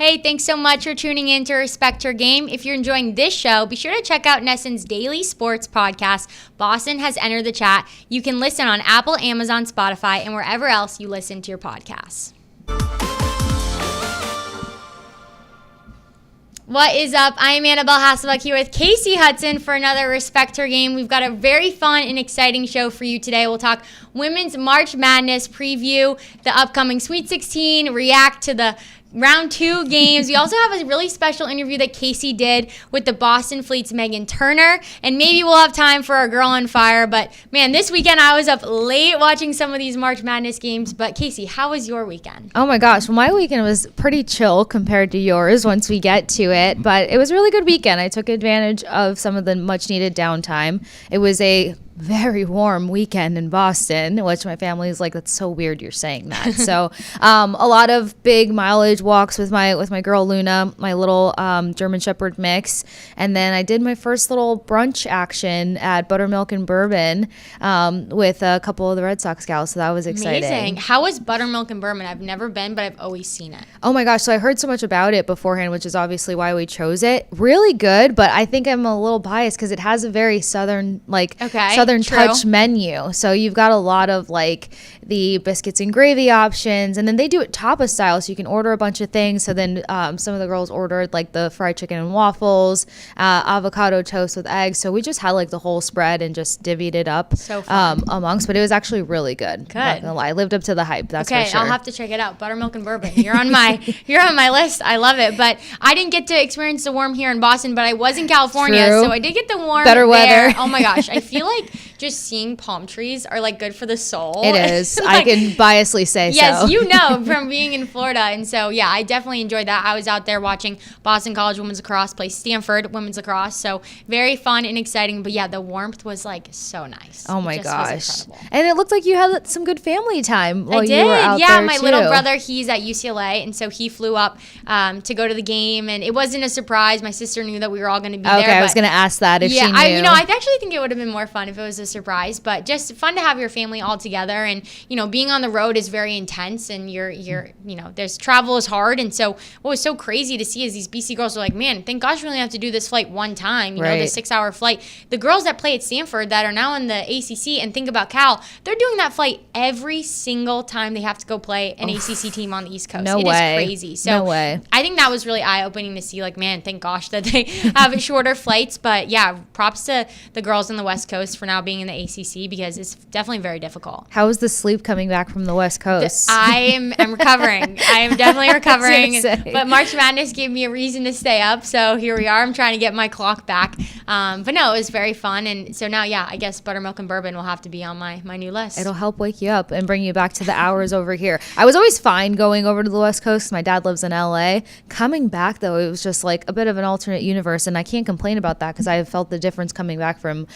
Hey, thanks so much for tuning in to Respect Your Game. If you're enjoying this show, be sure to check out Nesson's daily sports podcast, Boston Has Entered the Chat. You can listen on Apple, Amazon, Spotify, and wherever else you listen to your podcasts. What is up? I am Annabelle Hasselbeck here with Kasey Hudson for another Respect Her Game. We've got a very fun and exciting show for you today. We'll talk Women's March Madness, preview the upcoming Sweet 16, react to the Round 2 games. We also have a really special interview that Kasey did with the Boston Fleet's Megan Turner, and maybe we'll have time for our Girl on Fire. But man, this weekend I was up late watching some of these March Madness games. But Kasey, how was your weekend? Oh my gosh, well, my weekend was pretty chill compared to yours once we get to it, but it was a really good weekend. I took advantage of some of the much needed downtime. It was a very warm weekend in Boston, which my family is like, that's so weird you're saying that. So a lot of big mileage walks with my girl Luna, my little German Shepherd mix, and then I did my first little brunch action at Buttermilk and Bourbon with a couple of the Red Sox gals, so that was exciting. Amazing. How was Buttermilk and Bourbon? I've never been, but I've always seen it. Oh my gosh, so I heard so much about it beforehand, which is obviously why we chose it. Really good, but I think I'm a little biased because it has a very southern touch menu. So you've got a lot of like the biscuits and gravy options, and then they do it tapas style, so you can order a bunch of things. So then some of the girls ordered like the fried chicken and waffles, avocado toast with eggs. So we just had like the whole spread and just divvied it up amongst, but it was actually really good. Good. Not gonna lie. I lived up to the hype, that's for sure. I'll have to check it out. Buttermilk and Bourbon. You're on my list. I love it. But I didn't get to experience the warm here in Boston, but I was in California, True. so I did get the warm Better weather. Oh my gosh. I feel like just seeing palm trees are like good for the soul. It is. Like, I can biasly say yes, so. you know from being in Florida. And so, yeah, I definitely enjoyed that. I was out there watching Boston College Women's Lacrosse play Stanford Women's Lacrosse. So very fun and exciting. But yeah, the warmth was like so nice. Oh my gosh. And it looked like you had some good family time while I did. You were out yeah, there my too. little brother, he's at UCLA. And so he flew up to go to the game. And it wasn't a surprise. My sister knew that we were all going to be there. Okay, I was going to ask that if she knew. I actually think it would have been more fun if it was a surprise. But just fun to have your family all together. And, being on the road is very intense, and there's travel is hard. And so what was so crazy to see is these BC girls are like, man, thank gosh we only have to do this flight one time, the 6-hour flight. The girls that play at Stanford that are now in the ACC and think about Cal, they're doing that flight every single time they have to go play an ACC team on the East Coast. It is crazy. So no way. I think that was really eye-opening to see, like, man, thank gosh that they have shorter flights. But yeah, props to the girls on the West Coast for now being in the ACC, because it's definitely very difficult. How was the sleep coming back from the West Coast? I'm recovering. I am definitely recovering. But March Madness gave me a reason to stay up, so here we are. I'm trying to get my clock back. But no, it was very fun. And so now, yeah, I guess Buttermilk and Bourbon will have to be on my new list. It'll help wake you up and bring you back to the hours over here. I was always fine going over to the West Coast. My dad lives in LA. Coming back, though, it was just like a bit of an alternate universe, and I can't complain about that because I have felt the difference coming back from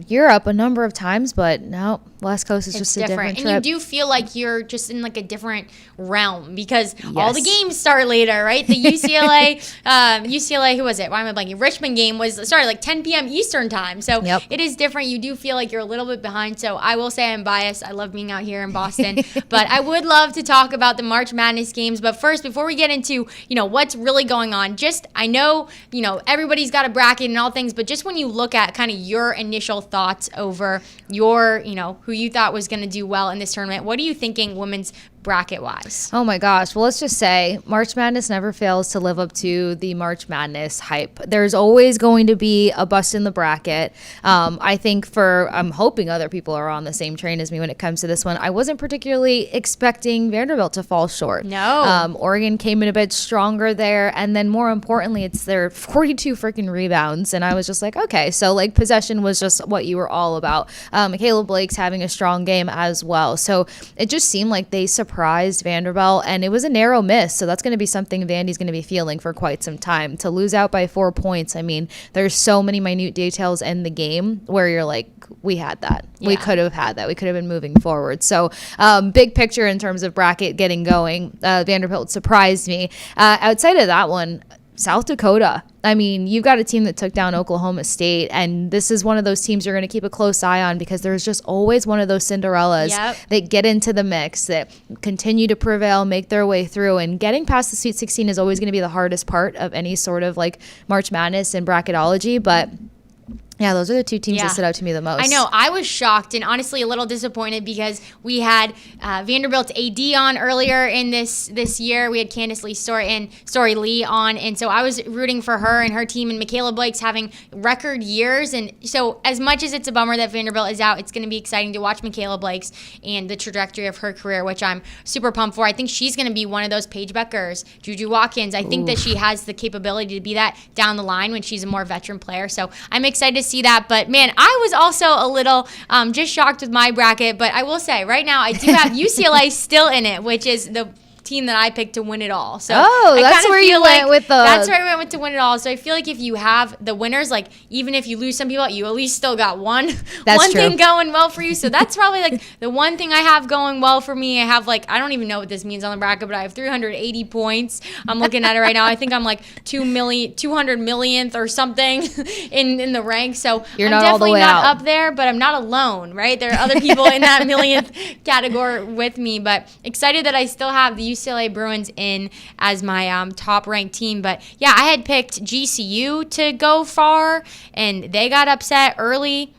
Europe a number of times, but no, West Coast is just a different trip. And you do feel like you're just in like a different realm because all the games start later, right? The UCLA, who was it? Why am I blanking? Richmond game started like 10 p.m. Eastern time. So It is different. You do feel like you're a little bit behind. So I will say I'm biased. I love being out here in Boston. But I would love to talk about the March Madness games. But first, before we get into, what's really going on, I know, everybody's got a bracket and all things, but just when you look at kind of your initial thoughts over your, who you thought was going to do well in this tournament, what are you thinking women's bracket wise? Oh my gosh. Well, let's just say March Madness never fails to live up to the March Madness hype. There's always going to be a bust in the bracket. I think I'm hoping other people are on the same train as me when it comes to this one. I wasn't particularly expecting Vanderbilt to fall short. No. Oregon came in a bit stronger there. And then more importantly, it's their 42 freaking rebounds. And I was just like, okay, so like possession was just what you were all about. Caleb Blake's having a strong game as well. So it just seemed like they surprised Vanderbilt, and it was a narrow miss, so that's going to be something Vandy's going to be feeling for quite some time. To lose out by 4 points, I mean, there's so many minute details in the game where you're like, we had that. Yeah. We could have had that. We could have been moving forward. So big picture in terms of bracket getting going, Vanderbilt surprised me. Outside of that one, South Dakota. I mean, you've got a team that took down Oklahoma State, and this is one of those teams you're going to keep a close eye on because there's just always one of those Cinderellas that get into the mix, that continue to prevail, make their way through, and getting past the Sweet 16 is always going to be the hardest part of any sort of like March Madness and bracketology, but yeah, those are the two teams that stood out to me the most. I know. I was shocked and honestly a little disappointed because we had Vanderbilt's AD on earlier in this year. We had Candace Story Lee on, and so I was rooting for her and her team, and Michaela Blake's having record years. And so as much as it's a bummer that Vanderbilt is out, it's going to be exciting to watch Michaela Blake's and the trajectory of her career, which I'm super pumped for. I think she's going to be one of those Paige Beckers, Juju Watkins. I think that she has the capability to be that down the line when she's a more veteran player. So I'm excited to see that. But man, I was also a little just shocked with my bracket. But I will say right now I do have UCLA still in it, which is the team that I picked to win it all. So that's where you went with the. That's where I went to win it all. So I feel like if you have the winners, like even if you lose some people, you at least still got one thing going well for you. So that's probably like the one thing I have going well for me. I have like, I don't even know what this means on the bracket, but I have 380 points. I'm looking at it right now. I think I'm like 200 millionth or something in the ranks. So I'm definitely not up there, but I'm not alone, right? There are other people in that millionth category with me, but excited that I still have the UCLA Bruins in as my top ranked team. But yeah, I had picked GCU to go far and they got upset early.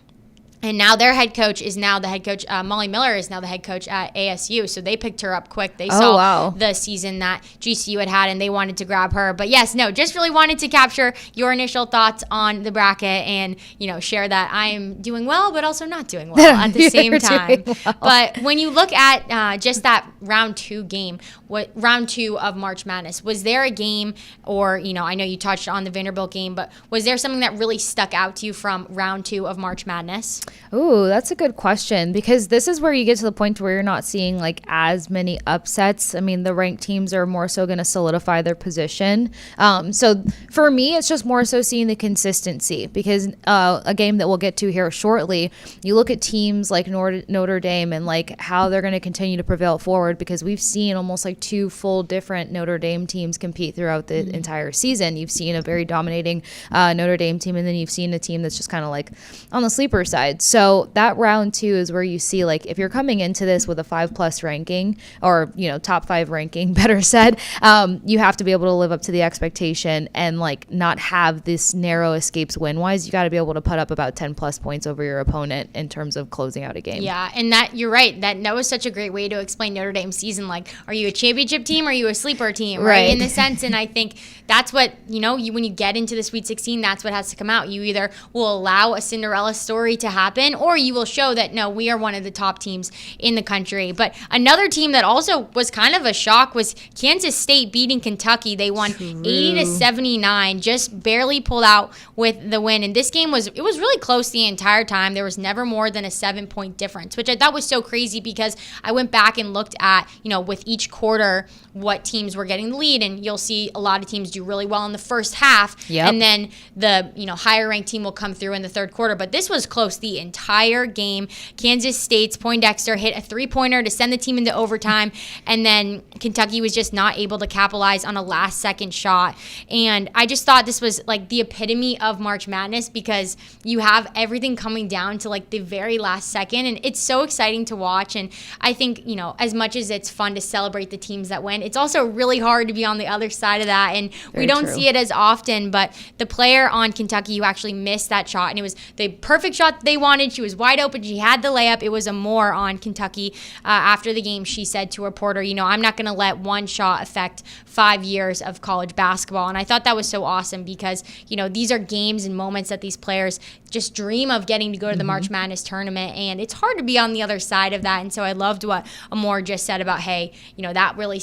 And now their head coach is now the head coach. Molly Miller is now the head coach at ASU. So they picked her up quick. They saw the season that GCU had and they wanted to grab her. But yes, just really wanted to capture your initial thoughts on the bracket and, share that I am doing well, but also not doing well at the same time. Well. But when you look at just that round two game, round two of March Madness, was there a game or, I know you touched on the Vanderbilt game, but was there something that really stuck out to you from round two of March Madness? Ooh, that's a good question because this is where you get to the point where you're not seeing like as many upsets. I mean, the ranked teams are more so going to solidify their position. So for me, it's just more so seeing the consistency because a game that we'll get to here shortly, you look at teams like Notre Dame and like how they're going to continue to prevail forward because we've seen almost like two full different Notre Dame teams compete throughout the entire season. You've seen a very dominating Notre Dame team and then you've seen a team that's just kind of like on the sleeper side. So that round two is where you see like if you're coming into this with a 5+ ranking or top 5 ranking, better said, you have to be able to live up to the expectation and like not have this narrow escapes win wise. You got to be able to put up about 10+ points over your opponent in terms of closing out a game. Yeah, and that you're right. That was such a great way to explain Notre Dame's season. Like, are you a championship team or are you a sleeper team? Right. In the sense, and I think that's what when you get into the Sweet 16, that's what has to come out. You either will allow a Cinderella story to happen or you will show that, no, we are one of the top teams in the country. But another team that also was kind of a shock was Kansas State beating Kentucky. They won 80-79, just barely pulled out with the win. And this game was really close the entire time. There was never more than a 7-point difference, which I thought was so crazy because I went back and looked at, with each quarter what teams were getting the lead. And you'll see a lot of teams do really well in the first half. Yep. And then the, higher ranked team will come through in the third quarter. But this was close the entire game. Kansas State's Poindexter hit a 3-pointer to send the team into overtime, and then Kentucky was just not able to capitalize on a last-second shot. And I just thought this was like the epitome of March Madness because you have everything coming down to like the very last second, and it's so exciting to watch. And I think, as much as it's fun to celebrate the teams that win, it's also really hard to be on the other side of that, and we don't see it as often. But the player on Kentucky who actually missed that shot, and it was the perfect shot they wanted. She was wide open. She had the layup. It was a more on Kentucky. After the game, she said to a reporter, I'm not going to let one shot affect 5 years of college basketball. And I thought that was so awesome because, these are games and moments that these players just dream of getting to go to the March Madness tournament. And it's hard to be on the other side of that. And so I loved what Amor just said about, hey, that really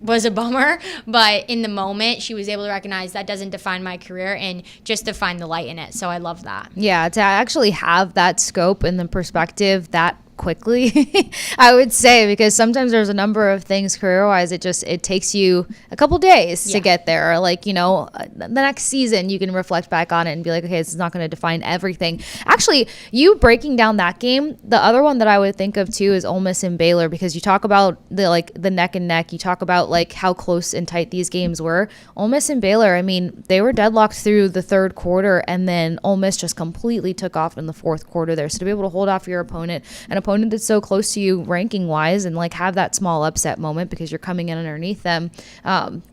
was a bummer, but in the moment she was able to recognize that doesn't define my career and just to find the light in it. So I love that. Yeah, to actually have that scope and the perspective that quickly, I would say, because sometimes there's a number of things career-wise, it takes you a couple days to get there. Like, the next season you can reflect back on it and be like, okay, this is not going to define everything. Actually, you breaking down that game, the other one that I would think of too is Ole Miss and Baylor, because you talk about the neck and neck. You talk about like how close and tight these games were. Ole Miss and Baylor, I mean, they were deadlocked through the third quarter, and then Ole Miss just completely took off in the fourth quarter there. So to be able to hold off your opponent, an opponent that's so close to you ranking wise, and like have that small upset moment because you're coming in underneath them,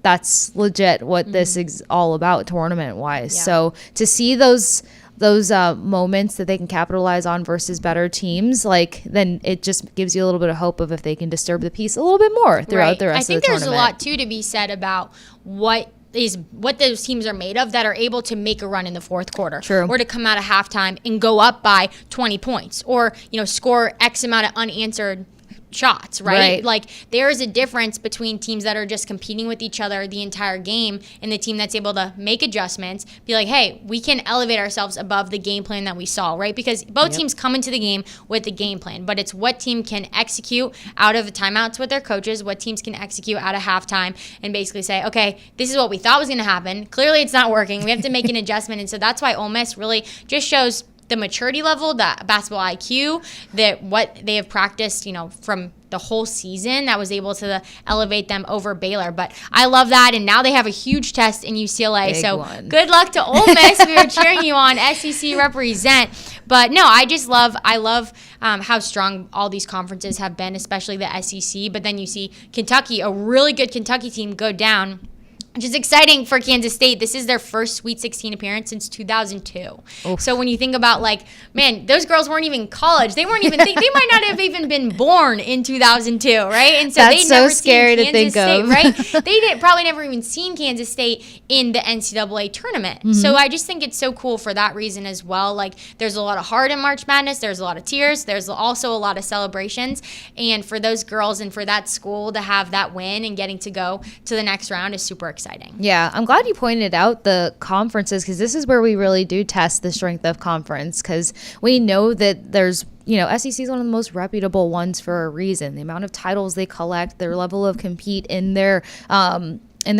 that's legit what this is all about tournament wise. Yeah. So to see those moments that they can capitalize on versus better teams, like, then it just gives you a little bit of hope of if they can disturb the peace a little bit more throughout the rest of the tournament. I think there's a lot too to be said about what those teams are made of that are able to make a run in the fourth quarter. True. Or to come out of halftime and go up by 20 points or, score X amount of unanswered shots, right? Like, there is a difference between teams that are just competing with each other the entire game and the team that's able to make adjustments, be like, hey, we can elevate ourselves above the game plan that we saw, right? Because both teams come into the game with the game plan, but it's what team can execute out of the timeouts with their coaches, what teams can execute out of halftime and basically say, okay, this is what we thought was going to happen. Clearly it's not working. We have to make an adjustment. And so that's why Ole Miss really just shows the maturity level, the basketball IQ, that what they have practiced, from the whole season that was able to elevate them over Baylor. But I love that, and now they have a huge test in UCLA. Big so one. Good luck to Ole Miss. We are cheering you on. SEC represent. But no, I love how strong all these conferences have been, especially the SEC. But then you see Kentucky, a really good Kentucky team, go down, which is exciting for Kansas State. This is their first Sweet 16 appearance since 2002. Oof. So when you think about, like, man, those girls weren't even in college. They weren't even they might not have even been born in 2002, right? And so that's so scary to think of, right? They probably never even seen Kansas State in the NCAA tournament. Mm-hmm. So I just think it's so cool for that reason as well. Like, there's a lot of heart in March Madness. There's a lot of tears. There's also a lot of celebrations. And for those girls and for that school to have that win and getting to go to the next round is super exciting. Yeah, I'm glad you pointed out the conferences, because this is where we really do test the strength of conference, because we know that there's, SEC is one of the most reputable ones for a reason. The amount of titles they collect, their level of compete in their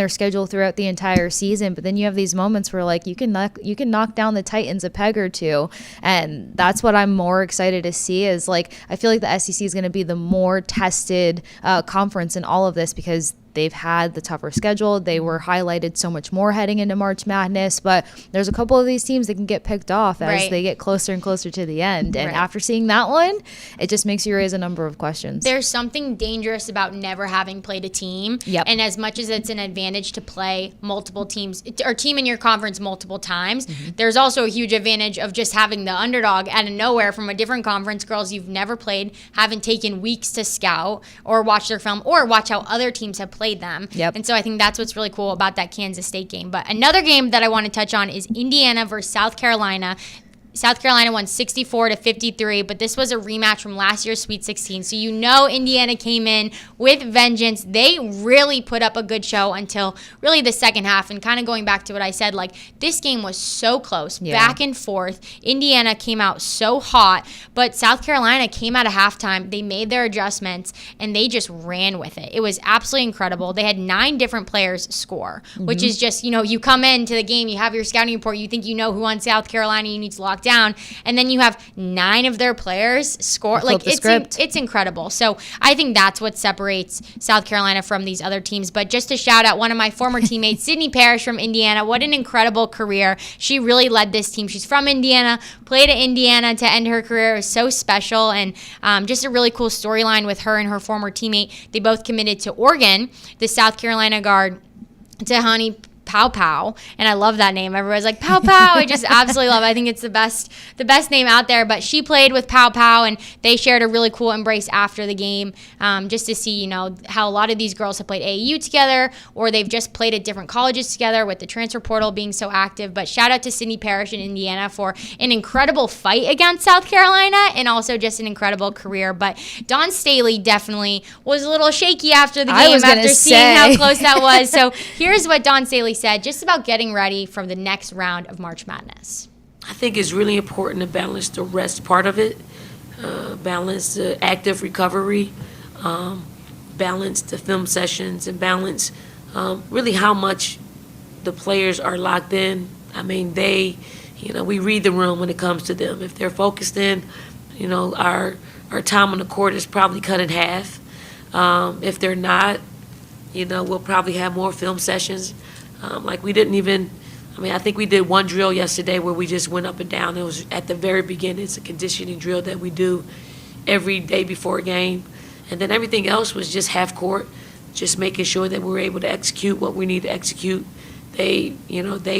schedule throughout the entire season. But then you have these moments where, like, you can knock down the Titans a peg or two, and that's what I'm more excited to see. Is, like, I feel like the SEC is going to be the more tested conference in all of this, because they've had the tougher schedule. They were highlighted so much more heading into March Madness, but there's a couple of these teams that can get picked off as they get closer and closer to the end. And after seeing that one, it just makes you raise a number of questions. There's something dangerous about never having played a team. Yep. And as much as it's an advantage to play multiple teams or team in your conference multiple times, there's also a huge advantage of just having the underdog out of nowhere from a different conference, girls you've never played, haven't taken weeks to scout or watch their film or watch how other teams have played them. Yep. And so I think that's what's really cool about that Kansas State game. But another game that I want to touch on is Indiana versus South Carolina. South Carolina won 64-53, but this was a rematch from last year's Sweet 16. So Indiana came in with vengeance. They really put up a good show until really the second half. And kind of going back to what I said, like, this game was so close, back and forth. Indiana came out so hot, but South Carolina came out of halftime. They made their adjustments, and they just ran with it. It was absolutely incredible. They had 9 different players score, which is just, you come into the game, you have your scouting report, you think you know who on South Carolina you need to lock down, and then you have 9 of their players score. Like, it's incredible. So I think that's what separates South Carolina from these other teams. But just to shout out one of my former teammates, Sydney Parrish from Indiana. What an incredible career. She really led this team. She's from Indiana, played at Indiana to end her career. It was so special, and just a really cool storyline with her and her former teammate. They both committed to Oregon. The South Carolina guard, Tahani Pow Pow, and I love that name. Everyone's like, Pow Pow. I just absolutely love it. I think it's the best name out there. But she played with Pow Pow, and they shared a really cool embrace after the game, just to see, how a lot of these girls have played AAU together, or they've just played at different colleges together with the transfer portal being so active. But shout out to Sydney Parrish in Indiana for an incredible fight against South Carolina, and also just an incredible career. But Dawn Staley definitely was a little shaky after the game after seeing how close that was. So here's what Dawn Staley said just about getting ready for the next round of March Madness. I think it's really important to balance the rest part of it. balance the active recovery, balance the film sessions, and balance really how much the players are locked in. I mean, we read the room when it comes to them. If they're focused in, our time on the court is probably cut in half. If they're not, we'll probably have more film sessions. I think we did one drill yesterday where we just went up and down. It was at the very beginning. It's a conditioning drill that we do every day before a game. And then everything else was just half court, just making sure that we're able to execute what we need to execute. They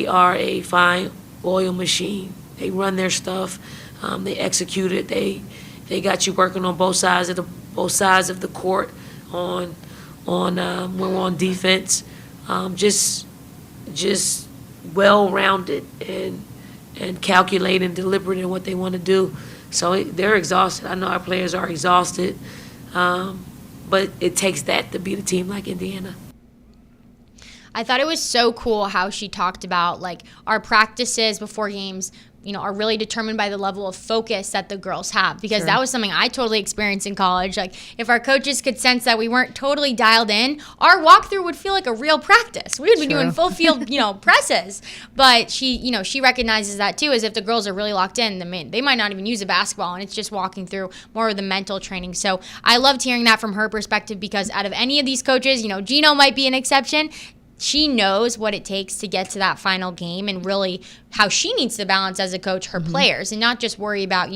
are a fine oil machine. They run their stuff. They execute it. They got you working on both sides of the court when we're on defense. Just well-rounded and calculated and deliberate in what they want to do. So they're exhausted. I know our players are exhausted, but it takes that to beat a team like Indiana. I thought it was so cool how she talked about our practices before games, are really determined by the level of focus that the girls have, because that was something I totally experienced in college. If our coaches could sense that we weren't totally dialed in, our walkthrough would feel like a real practice. We would be doing full field, presses. But she recognizes that too, as if the girls are really locked in, they might not even use a basketball, and it's just walking through more of the mental training. So I loved hearing that from her perspective, because out of any of these coaches, Gino might be an exception. She knows what it takes to get to that final game, and really how she needs to balance as a coach her players, and not just worry about,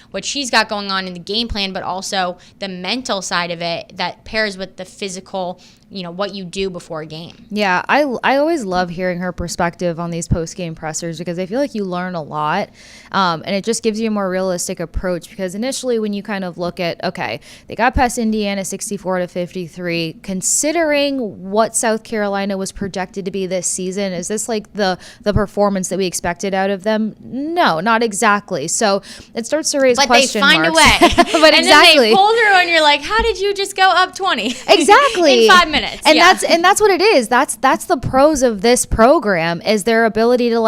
what she's got going on in the game plan, but also the mental side of it that pairs with the physical, what you do before a game. Yeah, I always love hearing her perspective on these post-game pressers, because I feel like you learn a lot, and it just gives you a more realistic approach, because initially when you kind of look at, okay, they got past Indiana 64-53, considering what South Carolina was projected to be this season, is this the performance that we expected out of them? No, not exactly. So it starts to raise question marks. But they find a way. But and exactly. then they pull through, and you're like, how did you just go up 20? Exactly. in 5 minutes. And that's what it is. That's the pros of this program, is their ability to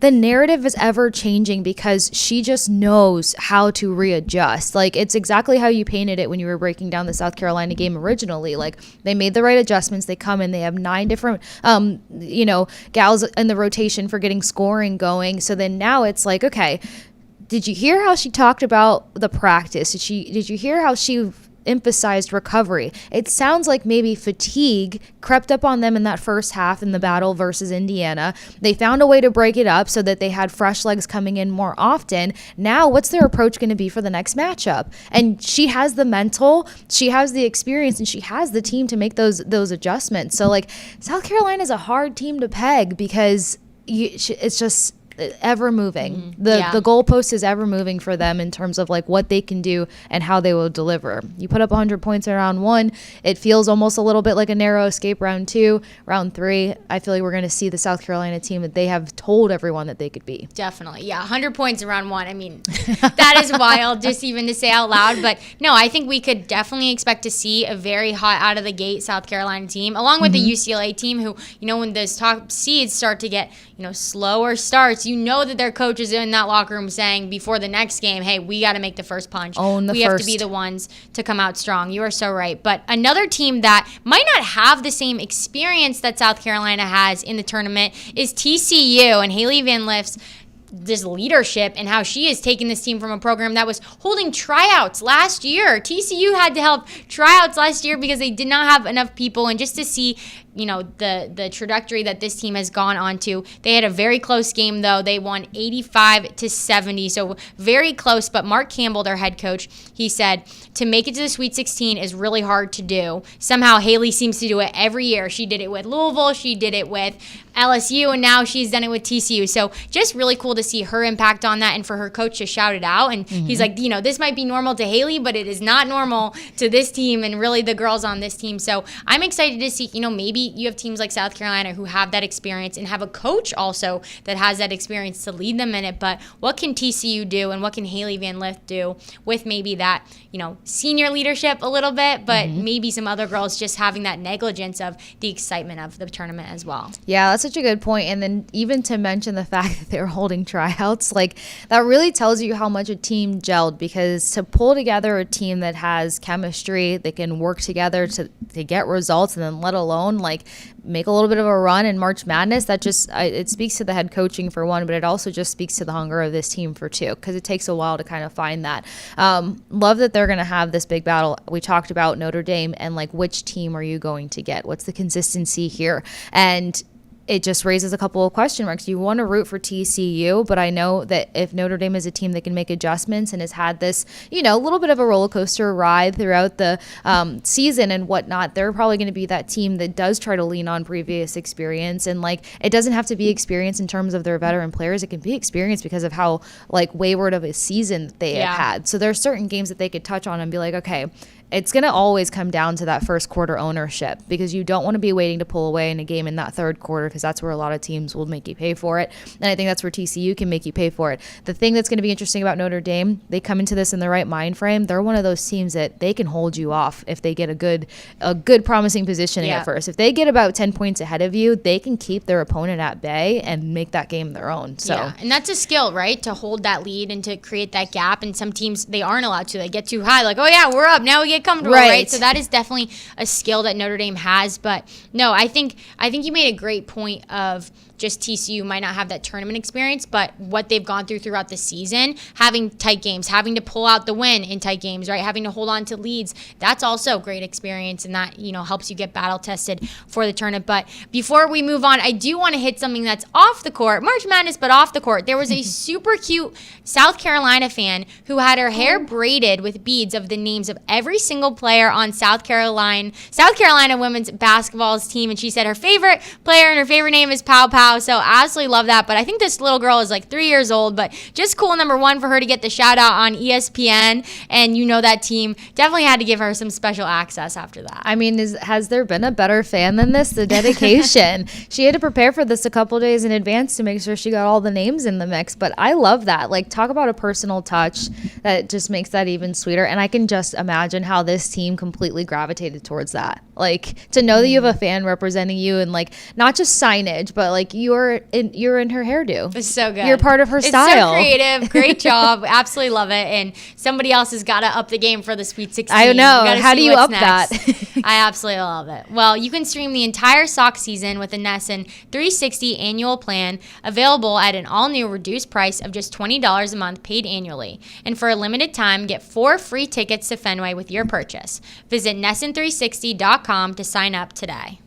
the narrative is ever changing, because she just knows how to readjust. It's exactly how you painted it when you were breaking down the South Carolina game originally. They made the right adjustments. They come in, they have 9 different gals in the rotation for getting scoring going. So then now it's okay, did you hear how she talked about the practice? Did you hear how she emphasized recovery? It sounds like maybe fatigue crept up on them in that first half in the battle versus Indiana. They found a way to break it up so that they had fresh legs coming in more often. Now, what's their approach going to be for the next matchup? And she has the mental, she has the experience, and she has the team to make those adjustments. So, South Carolina is a hard team to peg, because it's just ever moving. The goalpost is ever moving for them in terms of what they can do and how they will deliver. You put up 100 points in round 1, it feels almost a little bit like a narrow escape round 2. Round 3, I feel like we're going to see the South Carolina team that they have told everyone that they could be. Definitely. Yeah, 100 points in round 1. I mean, that is wild just even to say out loud. But no, I think we could definitely expect to see a very hot out of the gate South Carolina team, along with the UCLA team, who, when those top seeds start to get, slower starts, that their coach is in that locker room saying before the next game, hey, we got to make the first punch. We have to be the ones to come out strong. You are so right. But another team that might not have the same experience that South Carolina has in the tournament is TCU, and Haley Van Lift's this leadership and how she is taking this team from a program that was holding tryouts last year. TCU had to help tryouts last year because they did not have enough people, and just to see the trajectory that this team has gone on to. They had a very close game, though. They won 85-70, so very close. But Mark Campbell, their head coach, he said to make it to the Sweet 16 is really hard to do. Somehow Haley seems to do it every year. She did it with Louisville, she did it with LSU, and now she's done it with TCU. So just really cool to see her impact on that, and for her coach to shout it out. And he's like, this might be normal to Haley, but it is not normal to this team and really the girls on this team. So I'm excited to see, maybe you have teams like South Carolina who have that experience and have a coach also that has that experience to lead them in it. But what can TCU do, and what can Haley Van Lith do with maybe that, senior leadership a little bit, but maybe some other girls just having that negligence of the excitement of the tournament as well. Yeah, that's such a good point. And then even to mention the fact that they're holding tryouts, like that really tells you how much a team gelled, because to pull together a team that has chemistry, they can work together to get results, and then let alone like make a little bit of a run in March Madness, that just it speaks to the head coaching for one, but it also just speaks to the hunger of this team for two, because it takes a while to kind of find that. Love that they're going to have this big battle. We talked about Notre Dame and like which team are you going to get? What's the consistency here? And it just raises a couple of question marks. You want to root for TCU, but I know that if Notre Dame is a team that can make adjustments and has had this, a little bit of a roller coaster ride throughout the season and whatnot, they're probably going to be that team that does try to lean on previous experience. And like, it doesn't have to be experience in terms of their veteran players. It can be experience because of how like wayward of a season they have had. So there are certain games that they could touch on and be like, okay, it's going to always come down to that first quarter ownership, because you don't want to be waiting to pull away in a game in that third quarter, because that's where a lot of teams will make you pay for it. And I think that's where TCU can make you pay for it. The thing that's going to be interesting about Notre Dame, they come into this in the right mind frame. They're one of those teams that they can hold you off if they get a good promising positioning at first. If they get about 10 points ahead of you, they can keep their opponent at bay and make that game their own. So and that's a skill, right? To hold that lead and to create that gap. And some teams, they aren't allowed to. They get too high, like, oh yeah, we're up, now we get comfortable, right? So that is definitely a skill that Notre Dame has. But no, I think you made a great point of just TCU might not have that tournament experience, but what they've gone through throughout the season, having tight games, having to pull out the win in tight games, right? Having to hold on to leads, that's also great experience, and that, helps you get battle tested for the tournament. But before we move on, I do want to hit something that's off the court, March Madness, but off the court. There was a super cute South Carolina fan who had her hair braided with beads of the names of every single player on South Carolina women's basketball's team, and she said her favorite player and her favorite name is Pow Pow. So I absolutely love that. But I think this little girl is like 3 years old, but just cool, number one, for her to get the shout out on ESPN. And that team definitely had to give her some special access after that. I mean, has there been a better fan than this? The dedication. She had to prepare for this a couple days in advance to make sure she got all the names in the mix. But I love that. Like, talk about a personal touch that just makes that even sweeter. And I can just imagine how this team completely gravitated towards that. Like, to know that you have a fan representing you, and like not just signage, but like you're in her hairdo. It's so good. You're part of her style. It's so creative. Great job. Absolutely love it. And somebody else has got to up the game for the Sweet 16. I know. How do you up next. that? I absolutely love it. Well, you can stream the entire sock season with a Nessun 360 annual plan, available at an all-new reduced price of just $20 a month, paid annually. And for a limited time, get 4 free tickets to Fenway with your purchase. Visit Nessun360.com to sign up today.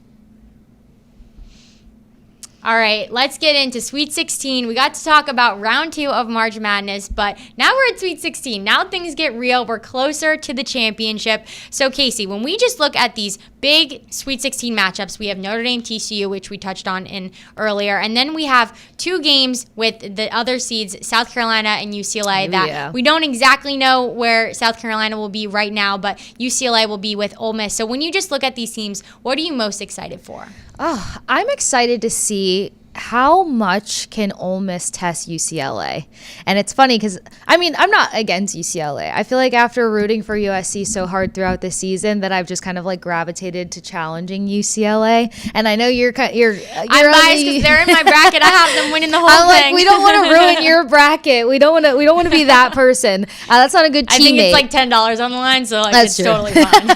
All right, let's get into Sweet 16. We got to talk about round 2 of March Madness, but now we're at Sweet 16. Now things get real. We're closer to the championship. So, Kasey, when we just look at these big Sweet 16 matchups, we have Notre Dame, TCU, which we touched on in earlier, and then we have 2 games with the other seeds, South Carolina and UCLA, we don't exactly know where South Carolina will be right now, but UCLA will be with Ole Miss. So when you just look at these teams, what are you most excited for? Oh, I'm excited to see how much can Ole Miss test UCLA. And it's funny because, I'm not against UCLA. I feel like after rooting for USC so hard throughout the season that I've just kind of like gravitated to challenging UCLA. And I know you're I'm biased because they're in my bracket. I have them winning the whole thing. Like, we don't want to ruin your bracket. We don't want to be that person. That's not a good teammate. I think it's like $10 on the line, so like it's totally fine.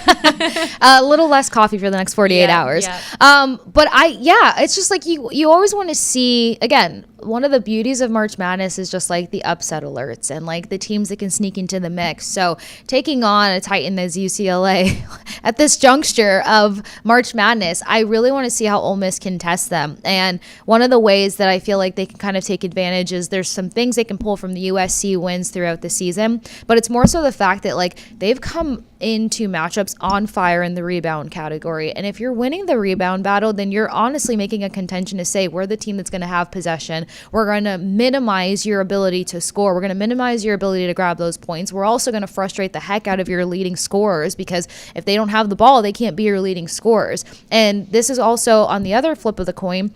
A little less coffee for the next 48 hours. Yeah. But it's just like you always want to see, again, one of the beauties of March Madness is just like the upset alerts and like the teams that can sneak into the mix. So taking on a Titan as UCLA at this juncture of March Madness, I really want to see how Ole Miss can test them. And one of the ways that I feel like they can kind of take advantage is there's some things they can pull from the USC wins throughout the season, but it's more so the fact that like they've come into matchups on fire in the rebound category. And if you're winning the rebound battle, then you're honestly making a contention to say we're the team that's going to have possession. We're going to minimize your ability to score. We're going to minimize your ability to grab those points. We're also going to frustrate the heck out of your leading scorers, because if they don't have the ball, they can't be your leading scorers. And this is also on the other flip of the coin.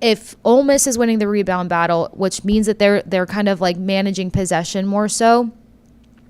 If Ole Miss is winning the rebound battle, which means that they're kind of like managing possession more so,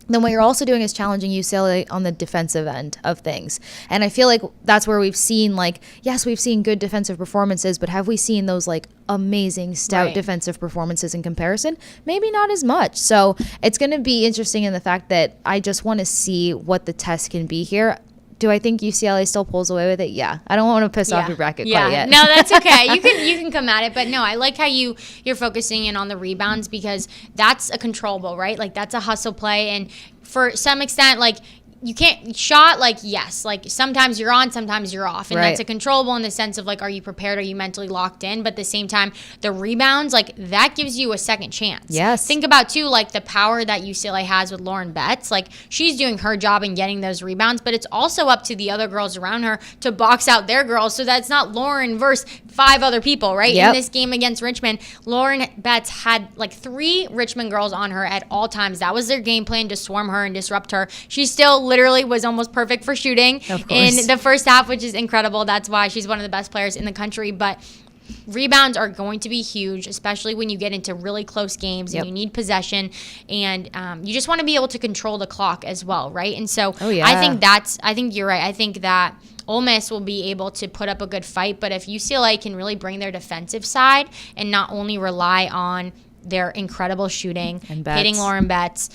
then what you're also doing is challenging UCLA on the defensive end of things. And I feel like that's where we've seen, like, yes, we've seen good defensive performances, but have we seen those like amazing stout defensive performances in comparison? Maybe not as much. So it's going to be interesting in the fact that I just want to see what the test can be here. Do I think UCLA still pulls away with it? Yeah. I don't want to piss off your bracket quite yet. No, that's okay. You can come at it, but no, I like how you're focusing in on the rebounds, because that's a controllable, right? Like, that's a hustle play, and for some extent, like, you can't shot, like, yes, like sometimes you're on, sometimes you're off, and that's a controllable in the sense of like, are you prepared, are you mentally locked in? But at the same time, the rebounds, like, that gives you a second chance. Yes. Think about too, like, the power that UCLA has with Lauren Betts. Like, she's doing her job in getting those rebounds, but it's also up to the other girls around her to box out their girls, so that's not Lauren versus 5 other people, right? In this game against Richmond, Lauren Betts had like 3 Richmond girls on her at all times. That was their game plan, to swarm her and disrupt her. She still literally was almost perfect for shooting in the first half, which is incredible. That's why she's one of the best players in the country. But rebounds are going to be huge, especially when you get into really close games and you need possession, and you just want to be able to control the clock as well, right? And so I think you're right. I think that Ole Miss will be able to put up a good fight, but if UCLA can really bring their defensive side and not only rely on their incredible shooting, hitting Lauren Betts,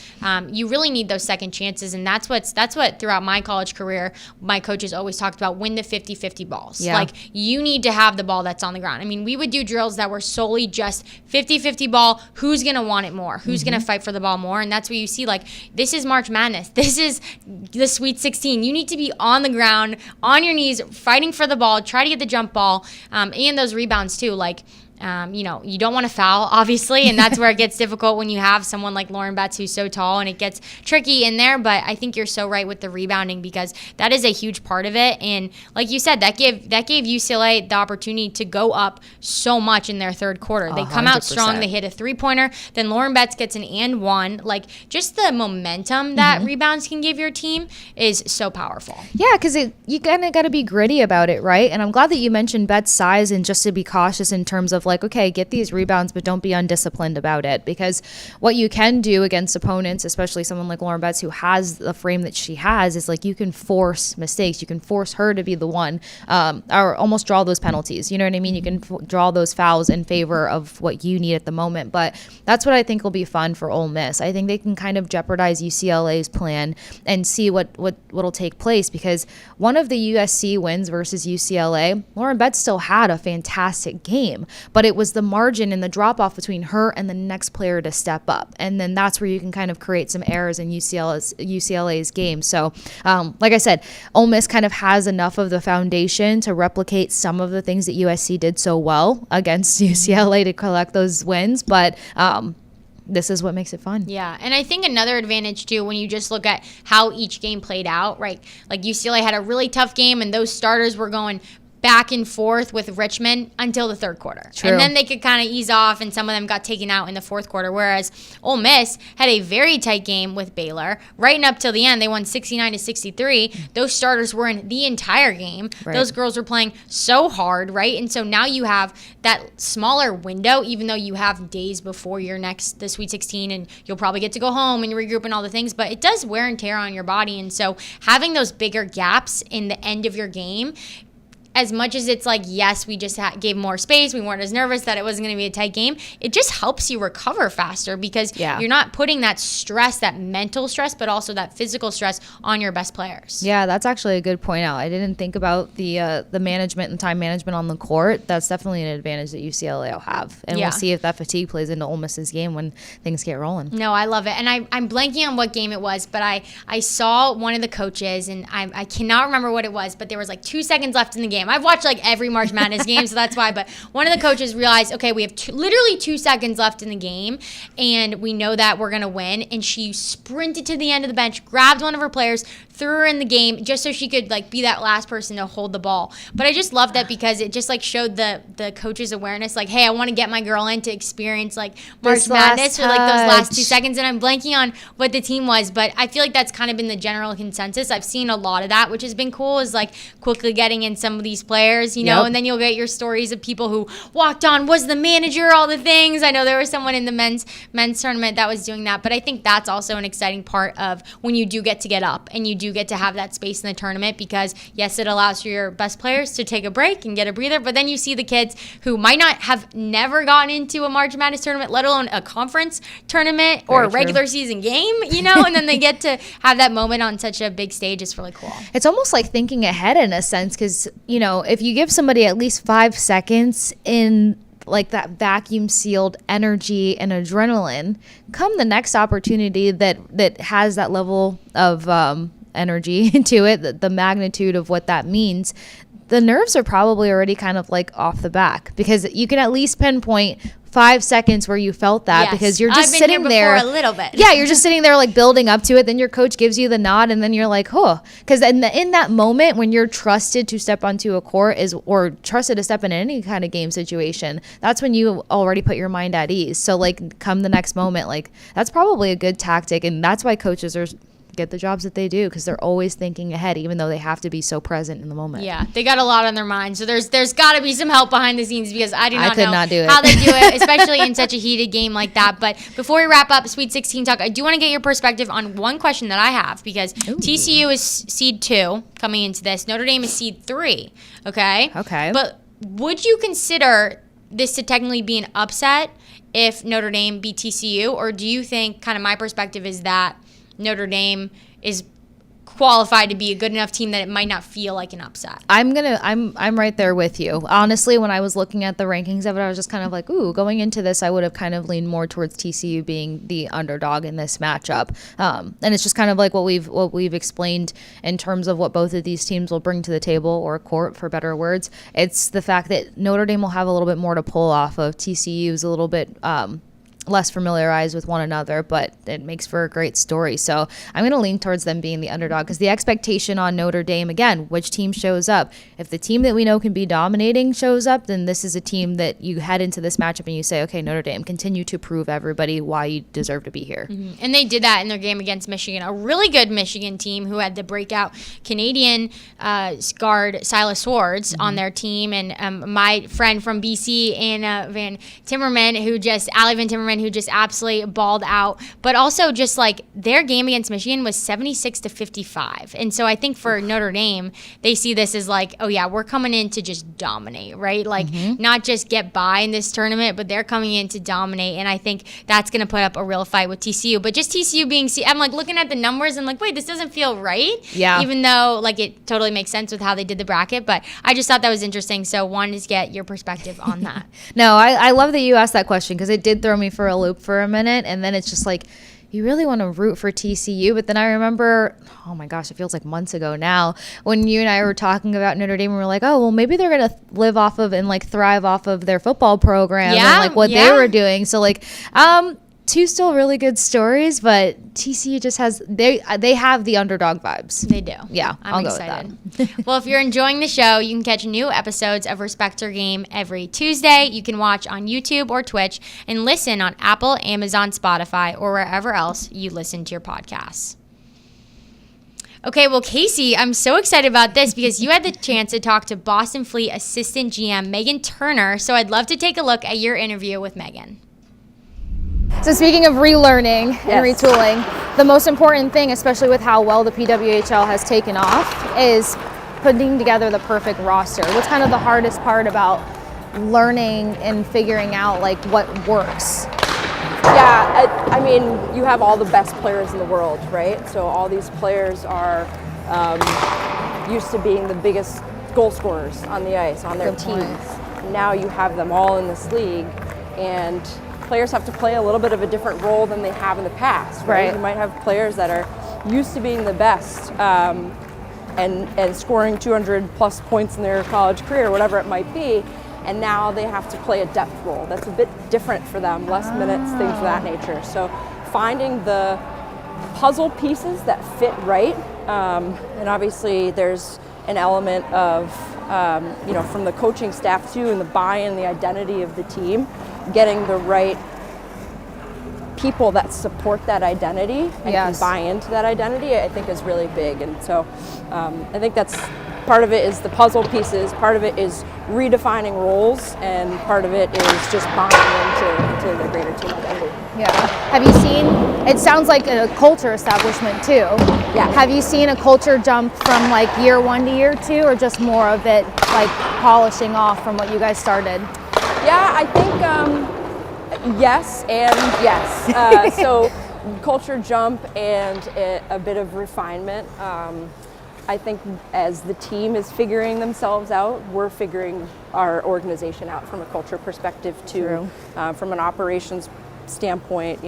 you really need those second chances, and that's what throughout my college career, my coaches always talked about: win the 50-50 balls. Like, you need to have the ball that's on the ground. I mean, we would do drills that were solely just 50-50 ball. Who's going to want it more? Who's going to fight for the ball more? And that's what you see. Like, this is March Madness. This is the Sweet 16. You need to be on the ground, on your knees, fighting for the ball, try to get the jump ball, and those rebounds too. Like, you don't want to foul, obviously, and that's where it gets difficult when you have someone like Lauren Betts who's so tall, and it gets tricky in there. But I think you're so right with the rebounding, because that is a huge part of it. And like you said, that gave UCLA the opportunity to go up so much in their third quarter. They come out strong. They hit a 3-pointer. Then Lauren Betts gets an and one. Like, just the momentum that rebounds can give your team is so powerful. Yeah, because you kind of got to be gritty about it, right? And I'm glad that you mentioned Betts' size, and just to be cautious in terms of like, okay, get these rebounds, but don't be undisciplined about it, because what you can do against opponents, especially someone like Lauren Betts who has the frame that she has, is like, you can force mistakes. You can force her to be the one, or almost draw those penalties. You know what I mean? You can draw those fouls in favor of what you need at the moment. But that's what I think will be fun for Ole Miss. I think they can kind of jeopardize UCLA's plan and see what'll take place, because one of the USC wins versus UCLA, Lauren Betts still had a fantastic game, but it was the margin and the drop off between her and the next player to step up. And then that's where you can kind of create some errors in UCLA's game. So, like I said, Ole Miss kind of has enough of the foundation to replicate some of the things that USC did so well against UCLA to collect those wins. But, this is what makes it fun. Yeah, and I think another advantage, too, when you just look at how each game played out, right? Like, UCLA had a really tough game, and those starters were going back and forth with Richmond until the third quarter. True. And then they could kind of ease off, and some of them got taken out in the fourth quarter, whereas Ole Miss had a very tight game with Baylor. Right and up till the end, they won 69-63. Those starters were in the entire game. Right. Those girls were playing so hard, right? And so now you have that smaller window, even though you have days before the Sweet 16, and you'll probably get to go home and regroup and all the things, but it does wear and tear on your body. And so having those bigger gaps in the end of your game, as much as it's like, yes, we just gave more space, we weren't as nervous that it wasn't going to be a tight game, it just helps you recover faster, because you're not putting that stress, that mental stress, but also that physical stress on your best players. Yeah, that's actually a good point out. I didn't think about the management and time management on the court. That's definitely an advantage that UCLA will have. And we'll see if that fatigue plays into Ole Miss's game when things get rolling. No, I love it. And I'm blanking on what game it was, but I saw one of the coaches, and I cannot remember what it was, but there was like 2 seconds left in the game. game. I've watched like every March Madness game, so that's why. But one of the coaches realized, okay, we have literally 2 seconds left in the game, and we know that we're going to win. And she sprinted to the end of the bench, grabbed one of her players, threw her in the game just so she could like be that last person to hold the ball. But I just love that because it just like showed the coach's awareness, like, hey, I want to get my girl in to experience like March Madness for like those last 2 seconds. And I'm blanking on what the team was, but I feel like that's kind of been the general consensus. I've seen a lot of that, which has been cool, is like quickly getting in some of these players, you know, and then you'll get your stories of people who walked on, was the manager, all the things. I know there was someone in the men's tournament that was doing that, but I think that's also an exciting part of when you do get to get up and you do get to have that space in the tournament, because yes, it allows for your best players to take a break and get a breather, but then you see the kids who might not have never gotten into a March Madness tournament, let alone a conference tournament or a regular season game, you know, and then they get to have that moment on such a big stage. It's really cool. It's almost like thinking ahead in a sense, because, you know, if you give somebody at least 5 seconds in like that vacuum sealed energy and adrenaline, come the next opportunity that has that level of energy to it, the magnitude of what that means, the nerves are probably already kind of like off the back, because you can at least pinpoint 5 seconds where you felt that, because you're just sitting there a little bit. Yeah, you're just sitting there like building up to it. Then your coach gives you the nod, and then you're like, oh, because in that moment when you're trusted to step onto a court or trusted to step in any kind of game situation, that's when you already put your mind at ease. So like come the next moment, like that's probably a good tactic, and that's why coaches get the jobs that they do, because they're always thinking ahead, even though they have to be so present in the moment. Yeah, they got a lot on their mind. So there's got to be some help behind the scenes, because I could not do it. How they do it, especially in such a heated game like that. But before we wrap up Sweet 16 talk, I do want to get your perspective on one question that I have, because TCU is seed 2 coming into this. Notre Dame is seed 3. Okay. But would you consider this to technically be an upset if Notre Dame beat TCU, or do you think, kind of my perspective is that Notre Dame is qualified to be a good enough team that it might not feel like an upset? I'm right there with you. Honestly, when I was looking at the rankings of it, I was just kind of like, ooh, going into this, I would have kind of leaned more towards TCU being the underdog in this matchup. And it's just kind of like what we've explained in terms of what both of these teams will bring to the table, or court for better words. It's the fact that Notre Dame will have a little bit more to pull off of. TCU's a little bit less familiarized with one another, but it makes for a great story. So I'm going to lean towards them being the underdog, because the expectation on Notre Dame, again, which team shows up. If the team that we know can be dominating shows up, then this is a team that you head into this matchup and you say, okay, Notre Dame, continue to prove everybody why you deserve to be here. Mm-hmm. And they did that in their game against Michigan, a really good Michigan team who had the breakout Canadian guard Silas Swords on their team, and my friend from BC, Anna Van Timmerman, Allie Van Timmerman, who just absolutely balled out. But also just like their game against Michigan was 76-55. And so I think for Notre Dame, they see this as like, oh yeah, we're coming in to just dominate, right? Like not just get by in this tournament, but they're coming in to dominate. And I think that's going to put up a real fight with TCU. But just TCU being, I'm like looking at the numbers and like, wait, this doesn't feel right. Yeah. Even though like it totally makes sense with how they did the bracket. But I just thought that was interesting. So wanted to get your perspective on that. No, I love that you asked that question, because it did throw me for a loop for a minute, and then it's just like, you really want to root for TCU, but then I remember, oh my gosh, it feels like months ago now, when you and I were talking about Notre Dame, and we were like, oh, well, maybe they're going to live off of and like thrive off of their football program and like what they were doing. So like, two still really good stories, but TCU just has, they have the underdog vibes. They do. Yeah, I'm excited. Well, if you're enjoying the show, you can catch new episodes of Respect Your Game every Tuesday. You can watch on YouTube or Twitch and listen on Apple, Amazon, Spotify, or wherever else you listen to your podcasts. Okay, well, Kasey, I'm so excited about this because you had the chance to talk to Boston Fleet assistant GM Megan Turner, so I'd love to take a look at your interview with Megan. So speaking of relearning and retooling, the most important thing, especially with how well the PWHL has taken off, is putting together the perfect roster. What's kind of the hardest part about learning and figuring out like what works? Yeah, I mean, you have all the best players in the world, right? So all these players are used to being the biggest goal scorers on the ice, on their teams. Now you have them all in this league, and players have to play a little bit of a different role than they have in the past, right? You might have players that are used to being the best, and scoring 200 plus points in their college career, whatever it might be. And now they have to play a depth role. That's a bit different for them, less minutes, things of that nature. So finding the puzzle pieces that fit right, and obviously there's an element of, from the coaching staff too, and the buy-in, the identity of the team, getting the right people that support that identity and can buy into that identity, I think is really big. And so I think that's part of it is the puzzle pieces, part of it is redefining roles, and part of it is just buying into the greater team identity. Yeah. Have you seen, it sounds like a culture establishment too. Yeah. Have you seen a culture jump from like year 1 to year 2, or just more of it like polishing off from what you guys started? Yeah, I think yes and yes. So culture jump and a bit of refinement. I think as the team is figuring themselves out, we're figuring our organization out from a culture perspective too. From an operations standpoint,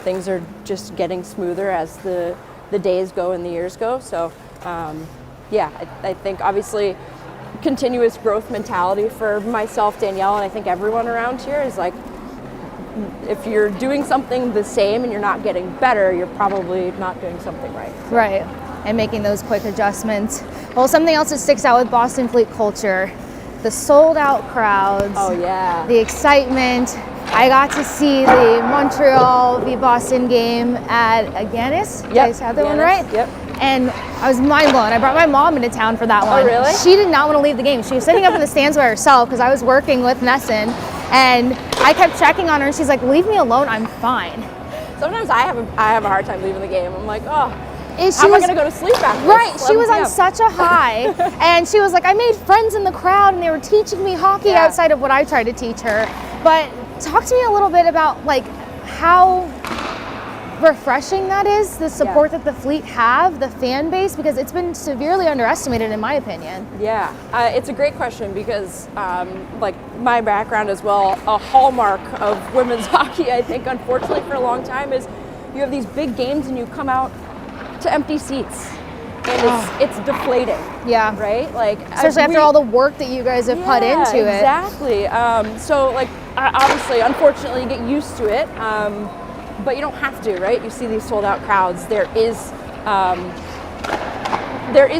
things are just getting smoother as the days go and the years go. So I think obviously continuous growth mentality for myself, Danielle, and I think everyone around here is like, if you're doing something the same and you're not getting better, you're probably not doing something right. Right. And making those quick adjustments. Well, something else that sticks out with Boston Fleet culture, the sold out crowds. Oh yeah. The excitement. I got to see the Montreal v. Boston game at Agganis. You guys had that one right? Yep. And I was mind blown. I brought my mom into town for that one. Oh really? She did not want to leave the game. She was sitting up in the stands by herself because I was working with Nesson, and I kept checking on her, and she's like, "Leave me alone. I'm fine." Sometimes I have a hard time leaving the game. I'm like, oh. How am I going to go to sleep after Right, this? she was on such a high, and she was like, I made friends in the crowd, and they were teaching me hockey outside of what I tried to teach her. But talk to me a little bit about like how refreshing that is, the support that the Fleet have, the fan base, because it's been severely underestimated in my opinion. Yeah, it's a great question because like my background as well, a hallmark of women's hockey, I think, unfortunately for a long time, is you have these big games and you come out to empty seats, and it's deflating. Yeah. Right. Like especially after all the work that you guys have put into it. Exactly. So like obviously, unfortunately, you get used to it, but you don't have to. Right. You see these sold out crowds. There is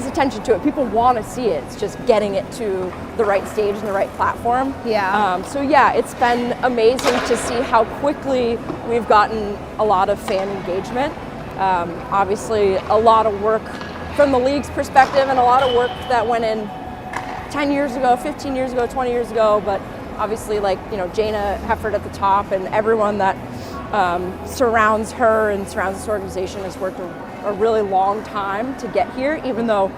attention to it. People want to see it. It's just getting it to the right stage and the right platform. Yeah. So yeah, it's been amazing to see how quickly we've gotten a lot of fan engagement. Obviously, a lot of work from the league's perspective, and a lot of work that went in 10 years ago, 15 years ago, 20 years ago. But obviously, like Jana Hefford at the top, and everyone that surrounds her and surrounds this organization has worked a really long time to get here. Even though,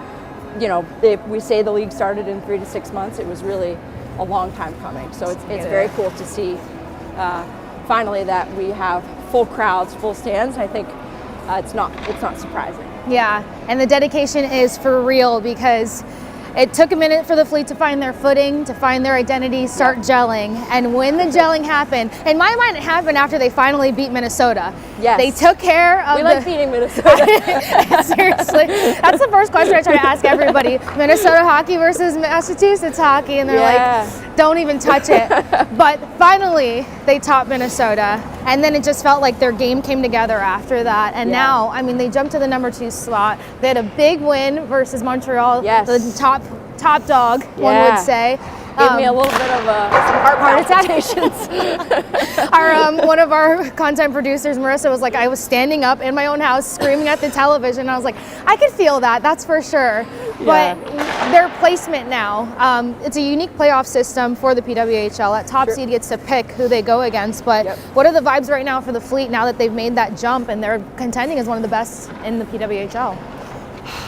if we say the league started in 3 to 6 months, it was really a long time coming. So it's very cool to see finally that we have full crowds, full stands. I think. It's not surprising. Yeah, and the dedication is for real because it took a minute for the Fleet to find their footing, to find their identity, start gelling. And when the gelling happened, in my mind it happened after they finally beat Minnesota. Yes. They took care of like beating Minnesota. Seriously. That's the first question I try to ask everybody. Minnesota hockey versus Massachusetts hockey. And they're like, don't even touch it. But finally, they topped Minnesota. And then it just felt like their game came together after that. And now, I mean, they jumped to the number 2 slot. They had a big win versus Montreal, the top dog, one would say. Gave me a little bit of some heart palpitations. One of our content producers, Marissa, was like, I was standing up in my own house screaming at the television. I was like, I could feel that, that's for sure. But their placement now, it's a unique playoff system for the PWHL. That top seed gets to pick who they go against. But what are the vibes right now for the Fleet now that they've made that jump and they're contending as one of the best in the PWHL?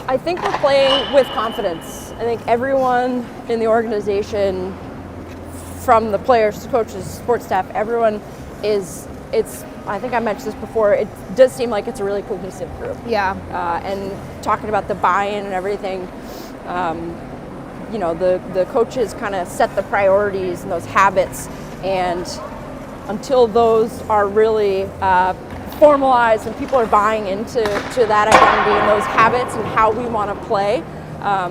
I think we're playing with confidence. I think everyone in the organization, from the players to coaches, sports staff, everyone I think I mentioned this before, it does seem like it's a really cohesive group. Yeah. And talking about the buy-in and everything, the coaches kind of set the priorities and those habits, and until those are really formalized and people are buying into that identity and those habits and how we want to play,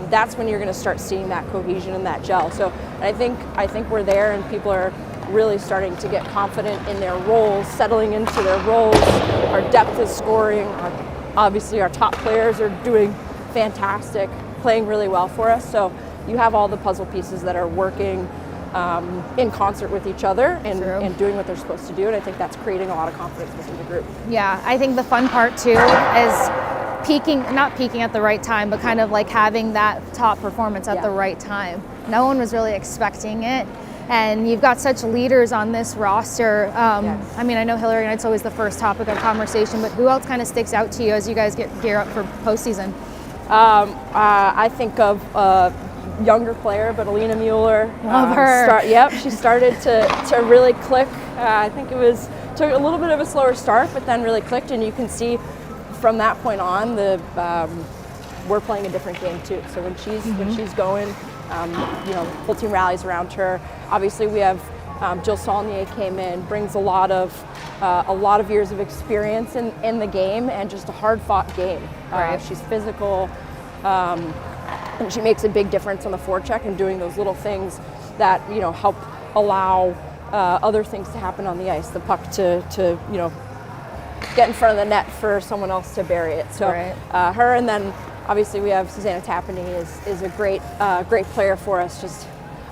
that's when you're going to start seeing that cohesion and that gel. So I think we're there, and people are really starting to get confident in their roles, settling into their roles. Our depth is scoring. Obviously, our top players are doing fantastic, playing really well for us. So you have all the puzzle pieces that are working in concert with each other and doing what they're supposed to do. And I think that's creating a lot of confidence within the group. Yeah, I think the fun part too is not peaking at the right time, but kind of like having that top performance at the right time. No one was really expecting it. And you've got such leaders on this roster. I mean, I know Hillary Knight's always the first topic of conversation, but who else kind of sticks out to you as you guys gear up for postseason? I think of a younger player, but Alina Mueller. Love her. She started to really click. I think took a little bit of a slower start, but then really clicked, and you can see from that point on we're playing a different game too. So when she's going, whole team rallies around her. Obviously, we have Jill Saulnier came in, brings a lot of years of experience in the game, and just a hard-fought game. Right. She's physical, and she makes a big difference on the forecheck and doing those little things that help allow other things to happen on the ice. The puck to get in front of the net for someone else to bury it. So her, and then obviously we have Susanna Tapani is a great player for us. Just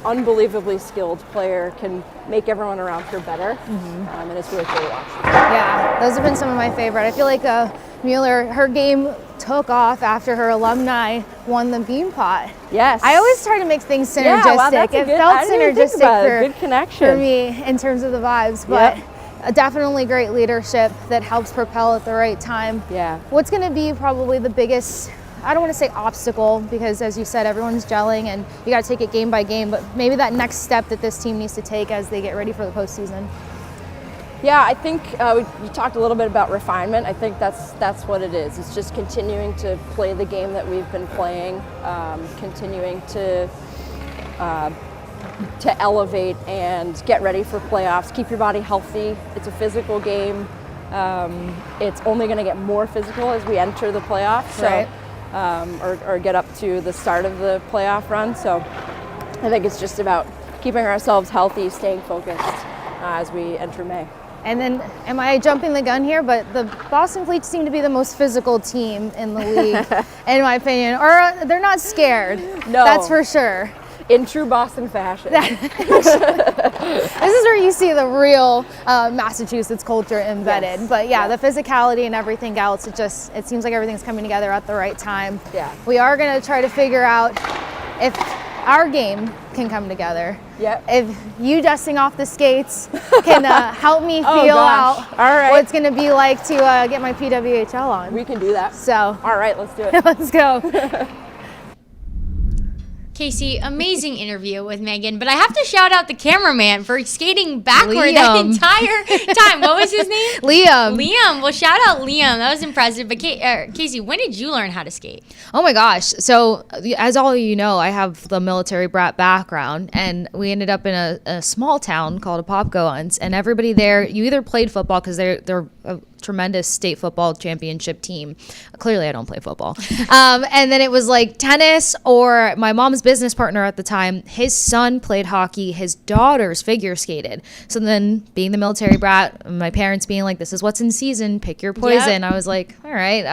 unbelievably skilled player, can make everyone around her better, and it's really cool to watch. Yeah, those have been some of my favorite. I feel like Mueller, her game took off after her alumni won the Bean Pot. Yes. I always try to make things synergistic. Yeah, wow, that's it felt synergistic good connection for me in terms of the vibes, but definitely great leadership that helps propel at the right time. Yeah. What's going to be probably the biggest, I don't want to say obstacle, because as you said, everyone's gelling and you got to take it game by game, but maybe that next step that this team needs to take as they get ready for the postseason? Yeah, I think you talked a little bit about refinement. I think that's what it is. It's just continuing to play the game that we've been playing, continuing to elevate and get ready for playoffs. Keep your body healthy. It's a physical game. It's only going to get more physical as we enter the playoffs. So, or get up to the start of the playoff run. So I think it's just about keeping ourselves healthy, staying focused as we enter May. And then, am I jumping the gun here? But the Boston Fleets seem to be the most physical team in the league, in my opinion. Or they're not scared. No. That's for sure. In true Boston fashion. This is where you see the real Massachusetts culture embedded. Yes. But the physicality and everything else, it seems like everything's coming together at the right time. Yeah. We are going to try to figure out if our game can come together. Yep. If you dusting off the skates can help me feel out All right. what it's going to be like to get my PWHL on. We can do that. So. All right, let's do it. Let's go. Kasey, amazing interview with Megan, but I have to shout out the cameraman for skating backward that entire time. What was his name? Liam. Well, shout out Liam. That was impressive. But Kasey, when did you learn how to skate? Oh my gosh. So as all of you know, I have the military brat background, and we ended up in a small town called Apopka once, and everybody there, you either played football because they're a tremendous state football championship team. Clearly I don't play football. And then it was like tennis, or my mom's business partner at the time, his son played hockey, his daughters figure skated. So then being the military brat, my parents being like, this is what's in season, pick your poison. Yep. I was like, all right,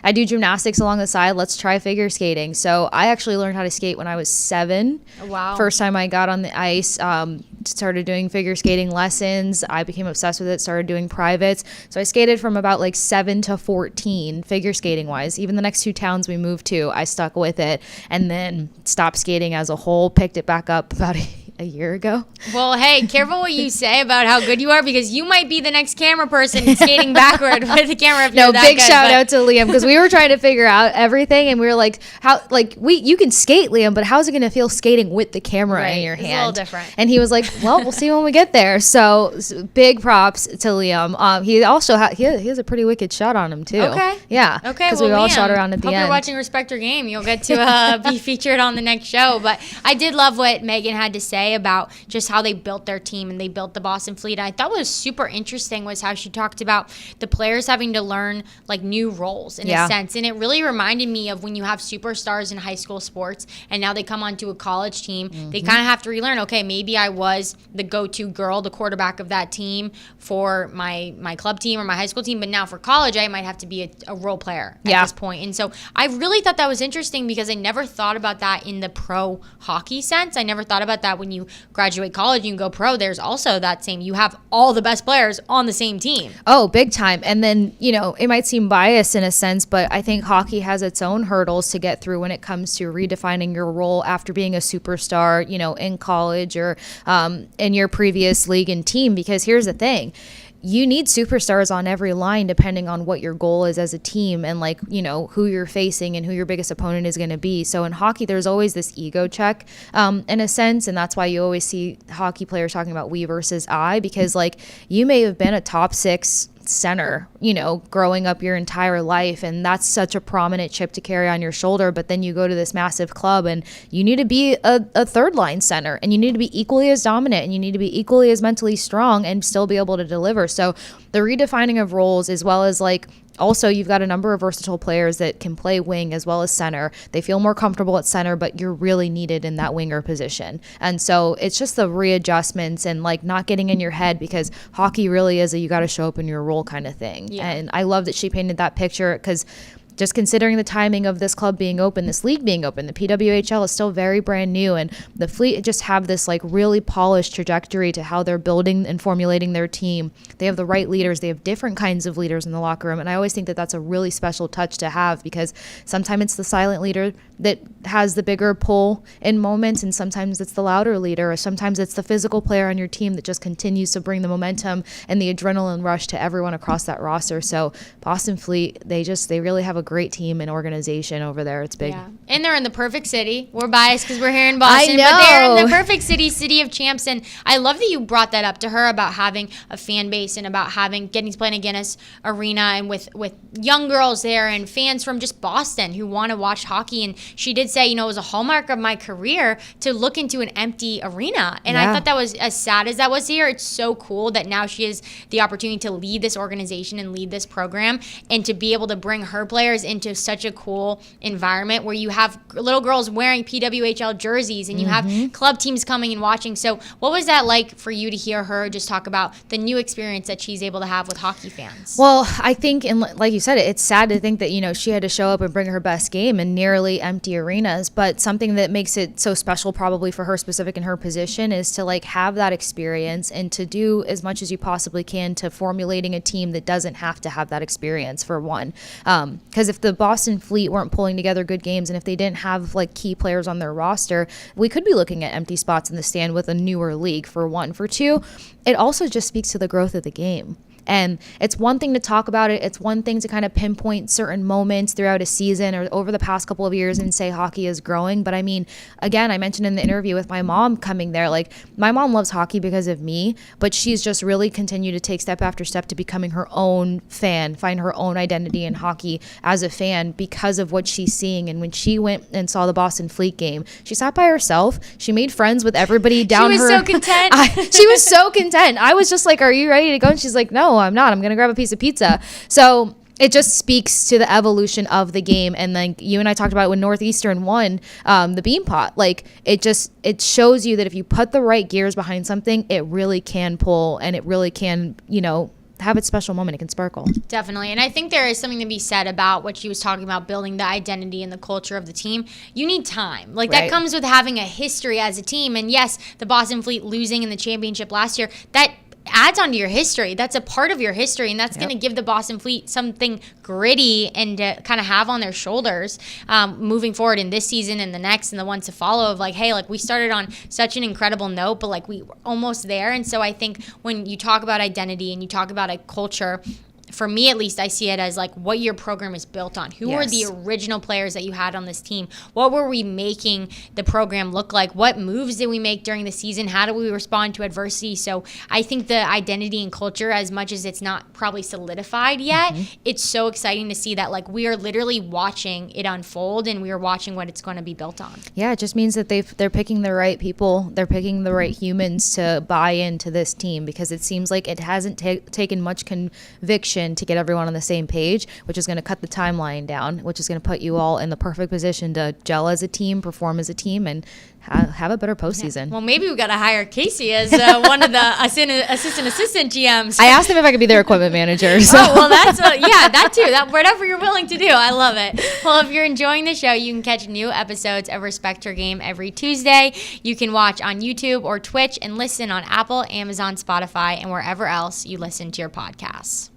I do gymnastics along the side, let's try figure skating. So I actually learned how to skate when I was 7. Wow. First time I got on the ice, started doing figure skating lessons. I became obsessed with it, started doing privates. So I skated from about like 7 to 14 figure skating wise. Even the next 2 towns we moved to, I stuck with it, and then stopped skating as a whole, picked it back up about a year ago. Well, hey, careful what you say about how good you are, because you might be the next camera person skating backward with the camera. If no, big shout out to Liam, because we were trying to figure out everything, and we were like, you can skate, Liam, but how's it going to feel skating with the camera in your hand? It's a little different. And he was like, well, we'll see when we get there. So big props to Liam. He also he has a pretty wicked shot on him too. Okay. Yeah. Okay. Because well, we all Liam, shot around at the end. Hope you're watching Respect Your Game. You'll get to be featured on the next show. But I did love what Megan had to say say about just how they built their team and they built the Boston Fleet. And I thought what was super interesting was how she talked about the players having to learn like new roles in a sense. And it really reminded me of when you have superstars in high school sports and now they come onto a college team, they kind of have to relearn, okay, maybe I was the go-to girl, the quarterback of that team for my club team or my high school team, but now for college, I might have to be a role player at this point. And so I really thought that was interesting because I never thought about that in the pro hockey sense. I never thought about that when you graduate college and you go pro. There's also that same, you have all the best players on the same team. Oh, big time. And then, you know, it might seem biased in a sense, but I think hockey has its own hurdles to get through when it comes to redefining your role after being a superstar, you know, in college or in your previous league and team. Because here's the thing. You need superstars on every line depending on what your goal is as a team and like, you know, who you're facing and who your biggest opponent is going to be. So in hockey, there's always this ego check in a sense. And that's why you always see hockey players talking about we versus I, because like you may have been a top 6 center, you know, growing up your entire life, and that's such a prominent chip to carry on your shoulder. But then you go to this massive club and you need to be a third line center, and you need to be equally as dominant, and you need to be equally as mentally strong and still be able to deliver. So the redefining of roles, as well as like also, you've got a number of versatile players that can play wing as well as center. They feel more comfortable at center, but you're really needed in that winger position. And so it's just the readjustments and like not getting in your head, because hockey really is a you got to show up in your role kind of thing. Yeah. And I love that she painted that picture, because just considering the timing of this club being open, this league being open, the PWHL is still very brand new, and the Fleet just have this like really polished trajectory to how they're building and formulating their team. They have the right leaders. They have different kinds of leaders in the locker room, and I always think that that's a really special touch to have, because sometimes it's the silent leader that has the bigger pull in moments, and sometimes it's the louder leader, or sometimes it's the physical player on your team that just continues to bring the momentum and the adrenaline rush to everyone across that roster. So Boston Fleet, they really have a great team and organization over there. It's big. Yeah. And they're in the perfect city. We're biased because we're here in Boston, but they're in the perfect city of champs. And I love that you brought that up to her about having a fan base and about getting to play in a Guinness Arena and with young girls there and fans from just Boston who want to watch hockey. And she did say, you know, it was a hallmark of my career to look into an empty arena. And I thought that was, as sad as that was here, it's so cool that now she has the opportunity to lead this organization and lead this program, and to be able to bring her players into such a cool environment where you have little girls wearing PWHL jerseys and you have club teams coming and watching. So what was that like for you to hear her just talk about the new experience that she's able to have with hockey fans? Well, I think, and like you said, it's sad to think that, you know, she had to show up and bring her best game in nearly empty arenas, but something that makes it so special probably for her specific in her position is to like have that experience and to do as much as you possibly can to formulating a team that doesn't have to have that experience, for one. Because if the Boston Fleet weren't pulling together good games, and if they didn't have like key players on their roster, we could be looking at empty spots in the stand with a newer league, for one. For two, it also just speaks to the growth of the game. And it's one thing to talk about it. It's one thing to kind of pinpoint certain moments throughout a season or over the past couple of years and say hockey is growing. But I mean, again, I mentioned in the interview with my mom coming there, like my mom loves hockey because of me, but she's just really continued to take step after step to becoming her own fan, find her own identity in hockey as a fan because of what she's seeing. And when she went and saw the Boston Fleet game, she sat by herself. She made friends with everybody down her. She was so content. She was so content. I was just like, are you ready to go? And she's like, no, I'm not. I'm going to grab a piece of pizza. So it just speaks to the evolution of the game. And like you and I talked about when Northeastern won the Bean Pot, like it shows you that if you put the right gears behind something, it really can pull, and it really can, you know, have its special moment. It can sparkle. Definitely. And I think there is something to be said about what she was talking about, building the identity and the culture of the team. You need time. Like that comes with having a history as a team. And yes, the Boston Fleet losing in the championship last year, that adds onto your history. That's a part of your history, and that's going to give the Boston Fleet something gritty and to kind of have on their shoulders moving forward in this season and the next and the ones to follow, of like, hey, like we started on such an incredible note, but like we were almost there. And so I think when you talk about identity and you talk about a culture for me at least, I see it as like what your program is built on. Who are the original players that you had on this team? What were we making the program look like? What moves did we make during the season? How do we respond to adversity? So I think the identity and culture, as much as it's not probably solidified yet, it's so exciting to see that like we are literally watching it unfold and we are watching what it's going to be built on. Yeah, it just means that they're picking the right people. They're picking the right humans to buy into this team, because it seems like it hasn't taken much conviction to get everyone on the same page, which is going to cut the timeline down, which is going to put you all in the perfect position to gel as a team, perform as a team, and have a better postseason. Well, maybe we got to hire Kasey as one of the assistant GMs. I asked him if I could be their equipment manager. So. Oh, well, that's that too. That whatever you're willing to do, I love it. Well, if you're enjoying the show, you can catch new episodes of Respect Your Game every Tuesday. You can watch on YouTube or Twitch and listen on Apple, Amazon, Spotify, and wherever else you listen to your podcasts.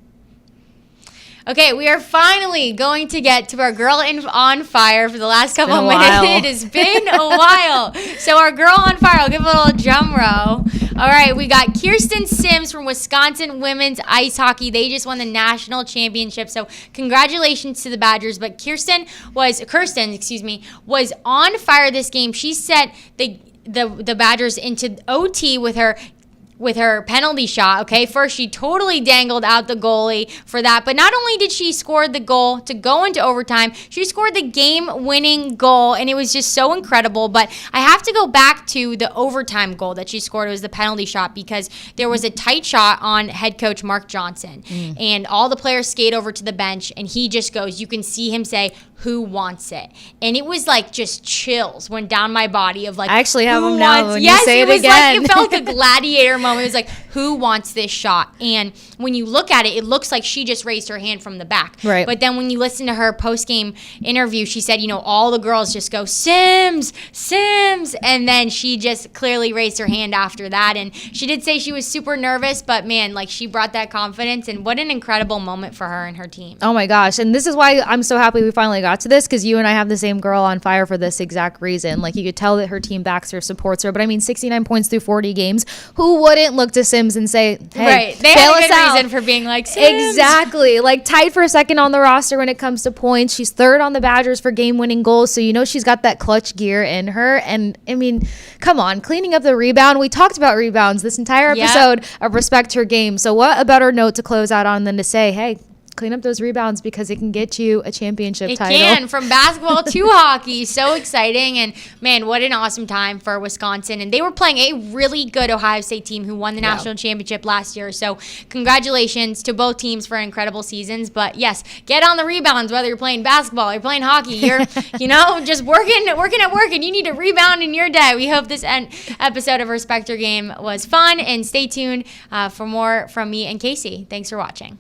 Okay, we are finally going to get to our girl on fire for the last couple of minutes. It has been a while. So our girl on fire, I'll give a little drum roll. All right, we got Kirsten Sims from Wisconsin Women's Ice Hockey. They just won the national championship. So congratulations to the Badgers. But Kirsten was on fire this game. She set the Badgers into OT with her penalty shot, okay? First, she totally dangled out the goalie for that. But not only did she score the goal to go into overtime, she scored the game-winning goal, and it was just so incredible. But I have to go back to the overtime goal that she scored. It was the penalty shot, because there was a tight shot on head coach Mark Johnson. And all the players skate over to the bench, and he just goes, you can see him say, who wants it? And it was like just chills went down my body of like, I actually have them now when you say it again. Like, it felt like a gladiator moment. It was like, who wants this shot? And when you look at it, it looks like she just raised her hand from the back. Right. But then when you listen to her post-game interview, she said, all the girls just go, Sims, Sims. And then she just clearly raised her hand after that. And she did say she was super nervous, but man, like she brought that confidence, and what an incredible moment for her and her team. Oh my gosh. And this is why I'm so happy we finally got to this, because you and I have the same girl on fire for this exact reason. Like, you could tell that her team backs her, supports her. But I mean, 69 points through 40 games. Who wouldn't look to Sims and say, hey, right. They bail had a good us reason out. for being like, Sims. Exactly. Like, tied for second on the roster when it comes to points. She's third on the Badgers for game-winning goals. So, she's got that clutch gear in her. And, I mean, come on. Cleaning up the rebound. We talked about rebounds this entire episode of Respect Her Game. So, what a better note to close out on than to say, hey, clean up those rebounds, because it can get you a championship title. It can, from basketball to hockey. So exciting. And, man, what an awesome time for Wisconsin. And they were playing a really good Ohio State team who won the national championship last year. So congratulations to both teams for incredible seasons. But, yes, get on the rebounds, whether you're playing basketball or you're playing hockey. You're, just working at work, and you need to rebound in your day. We hope this episode of Respect Your Game was fun. And stay tuned for more from me and Kasey. Thanks for watching.